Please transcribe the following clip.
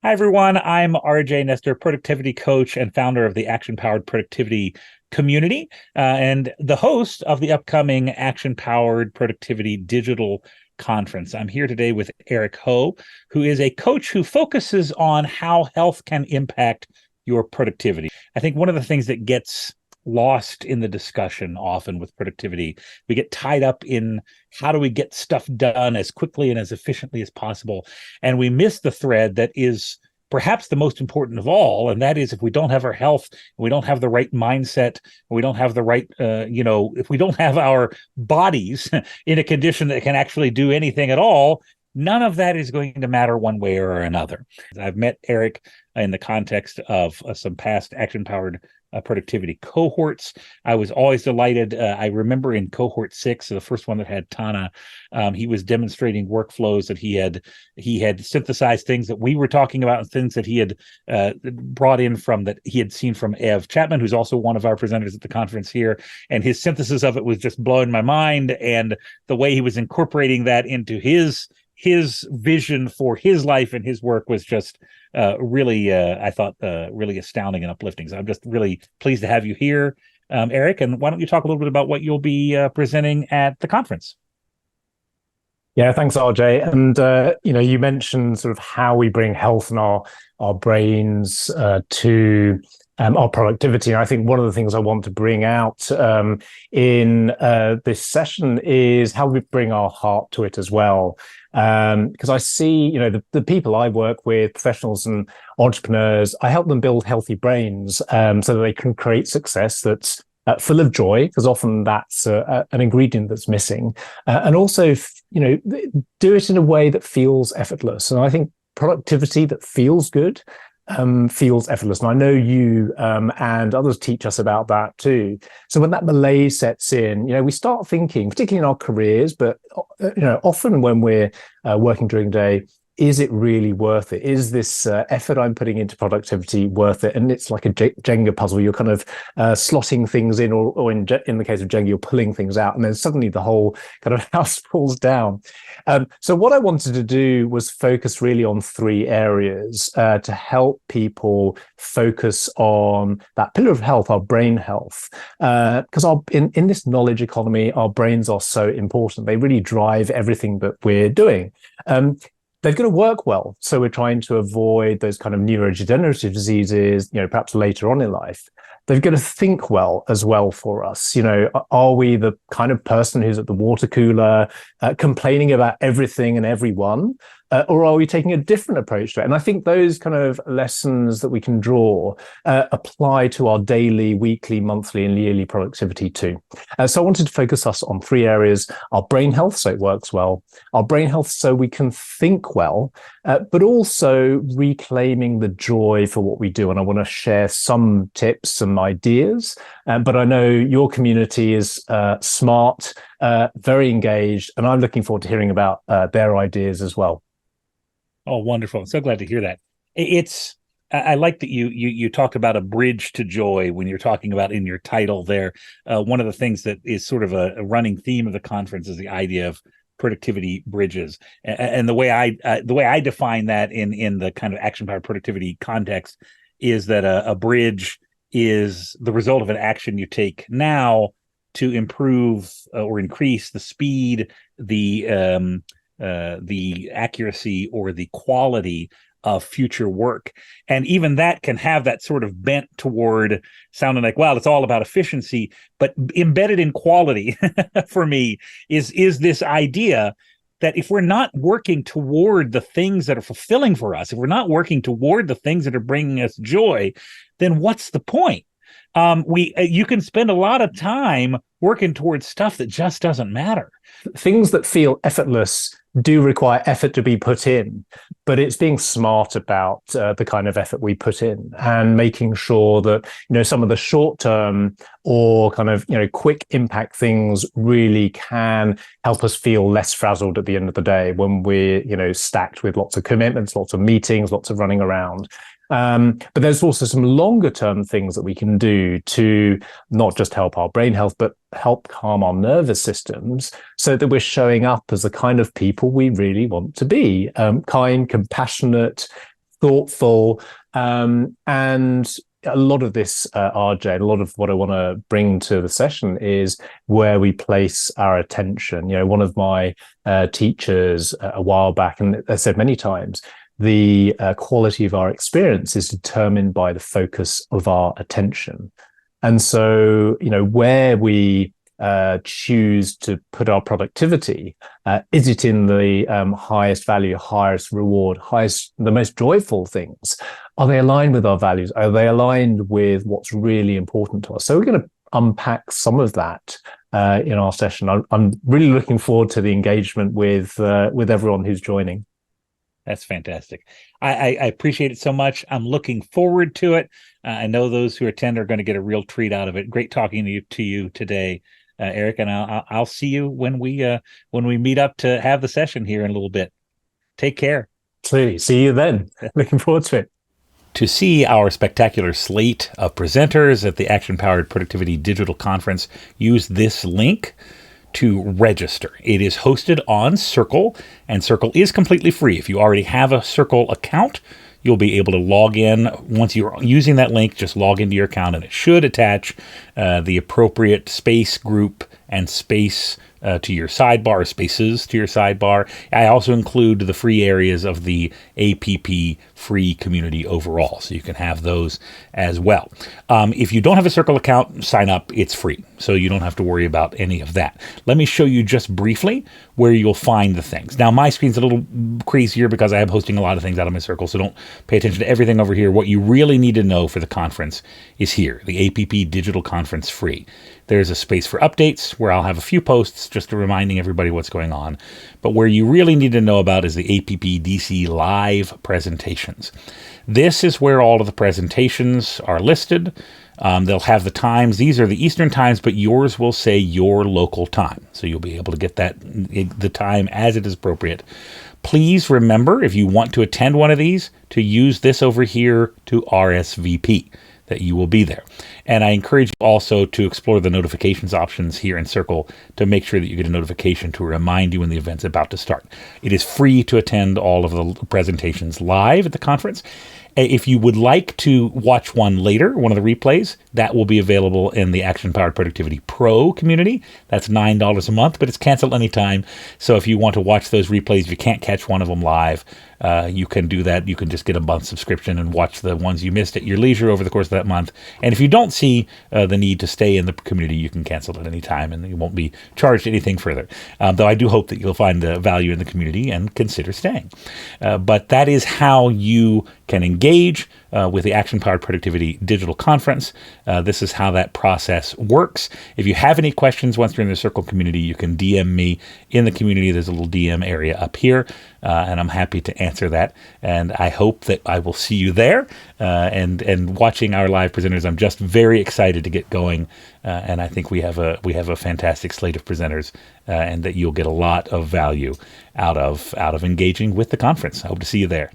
Hi, everyone. I'm RJ Nestor, productivity coach and founder of the Action Powered Productivity community, and the host of the upcoming Action Powered Productivity Digital Conference. I'm here today with Eric Ho, who is a coach who focuses on how health can impact your productivity. I think one of the things that gets lost in the discussion often with productivity, we get tied up in how do we get stuff done as quickly and as efficiently as possible, and we miss the thread that is perhaps the most important of all, and that is if we don't have our health, we don't have the right mindset, we don't have the right if we don't have our bodies in a condition that can actually do anything at all, none of that is going to matter one way or another. I've met Eric in the context of some past Action Powered productivity cohorts. I was always delighted. I remember in cohort 6, the first one that had Tana, he was demonstrating workflows that he had synthesized things that we were talking about and things that he had brought in from that he had seen from Ev Chapman, who's also one of our presenters at the conference here. And his synthesis of it was just blowing my mind. And the way he was incorporating that into his vision for his life and his work was just really, I thought, really astounding and uplifting. So I'm just really pleased to have you here, Eric. And why don't you talk a little bit about what you'll be presenting at the conference? Yeah, thanks, RJ. And you mentioned sort of how we bring health and our brains to our productivity. And I think one of the things I want to bring out in this session is how we bring our heart to it as well. Because I see, the people I work with, professionals and entrepreneurs, I help them build healthy brains so that they can create success that's full of joy, because often that's an ingredient that's missing, and also, do it in a way that feels effortless. And I think productivity that feels good feels effortless. And I know you and others teach us about that too. So when that malaise sets in, we start thinking, particularly in our careers, but often when we're working during the day, is it really worth it? Is this effort I'm putting into productivity worth it? And it's like a Jenga puzzle. You're kind of slotting things in, or in the case of Jenga, you're pulling things out, and then suddenly the whole kind of house falls down. So what I wanted to do was focus really on 3 areas to help people focus on that pillar of health, our brain health. Because in this knowledge economy, our brains are so important. They really drive everything that we're doing. They've got to work well. So we're trying to avoid those kind of neurodegenerative diseases, perhaps later on in life. They've got to think well as well for us. Are we the kind of person who's at the water cooler complaining about everything and everyone? Or are we taking a different approach to it? And I think those kind of lessons that we can draw apply to our daily, weekly, monthly, and yearly productivity too. So I wanted to focus us on 3 areas: our brain health, so it works well; our brain health, so we can think well; but also reclaiming the joy for what we do. And I want to share some tips, some ideas. But I know your community is smart, very engaged, and I'm looking forward to hearing about their ideas as well. Oh, wonderful. I'm so glad to hear that. I like that you talked about a bridge to joy when you're talking about in your title there. One of the things that is sort of a running theme of the conference is the idea of productivity bridges. And the way I define that in the kind of action powered productivity context is that a bridge is the result of an action you take now to improve or increase the speed, the accuracy, or the quality of future work. And even that can have that sort of bent toward sounding like, well, it's all about efficiency, but embedded in quality for me is this idea that if we're not working toward the things that are fulfilling for us, if we're not working toward the things that are bringing us joy, then what's the point? You can spend a lot of time working towards stuff that just doesn't matter. Things that feel effortless do require effort to be put in, but it's being smart about the kind of effort we put in, and making sure that some of the short-term or kind of quick impact things really can help us feel less frazzled at the end of the day when we're stacked with lots of commitments, lots of meetings, lots of running around. But there's also some longer term things that we can do to not just help our brain health, but help calm our nervous systems so that we're showing up as the kind of people we really want to be. Kind, compassionate, thoughtful, and a lot of this, RJ, a lot of what I want to bring to the session is where we place our attention. One of my teachers a while back, and I said many times, the quality of our experience is determined by the focus of our attention. And so, where we choose to put our productivity, is it in the highest value, highest reward, the most joyful things? Are they aligned with our values? Are they aligned with what's really important to us? So we're going to unpack some of that in our session. I'm really looking forward to the engagement with everyone who's joining. That's fantastic. I appreciate it so much. I'm looking forward to it. I know those who attend are going to get a real treat out of it. Great talking to you today, Eric, and I'll see you when we meet up to have the session here in a little bit. Take care. Absolutely. See you then. Looking forward to it. To see our spectacular slate of presenters at the Action Powered Productivity Digital Conference, use this link to register. It is hosted on Circle, and Circle is completely free. If you already have a Circle account, you'll be able to log in. Once you're using that link, just log into your account, and it should attach the appropriate space group and space to your sidebar, or spaces to your sidebar. I also include the free areas of the APP free community overall, so you can have those as well. If you don't have a Circle account, sign up. It's free, so you don't have to worry about any of that. Let me show you just briefly where you'll find the things. Now, my screen's a little crazier because I am hosting a lot of things out of my Circle, so don't pay attention to everything over here. What you really need to know for the conference is here, the APP Digital Conference Free. There's a space for updates where I'll have a few posts just reminding everybody what's going on. But where you really need to know about is the APP DC Live presentations. This is where all of the presentations are listed. They'll have the times. These are the Eastern times, but yours will say your local time. So you'll be able to get the time as it is appropriate. Please remember, if you want to attend one of these, to use this over here to RSVP, that you will be there. And I encourage you also to explore the notifications options here in Circle to make sure that you get a notification to remind you when the event's about to start. It is free to attend all of the presentations live at the conference. If you would like to watch one later, one of the replays, that will be available in the Action Powered Productivity Pro community. That's $9 a month, but it's canceled anytime. So if you want to watch those replays, if you can't catch one of them live, you can do that. You can just get a month subscription and watch the ones you missed at your leisure over the course of that month. And if you don't see the need to stay in the community, you can cancel at any time and you won't be charged anything further. Though I do hope that you'll find the value in the community and consider staying. But that is how you can engage with the Action Powered Productivity Digital Conference. This is how that process works. If you have any questions once you're in the Circle community, you can DM me in the community. There's a little DM area up here, and I'm happy to answer that. And I hope that I will see you there. And watching our live presenters, I'm just very excited to get going. And I think we have a fantastic slate of presenters, and that you'll get a lot of value out of engaging with the conference. I hope to see you there.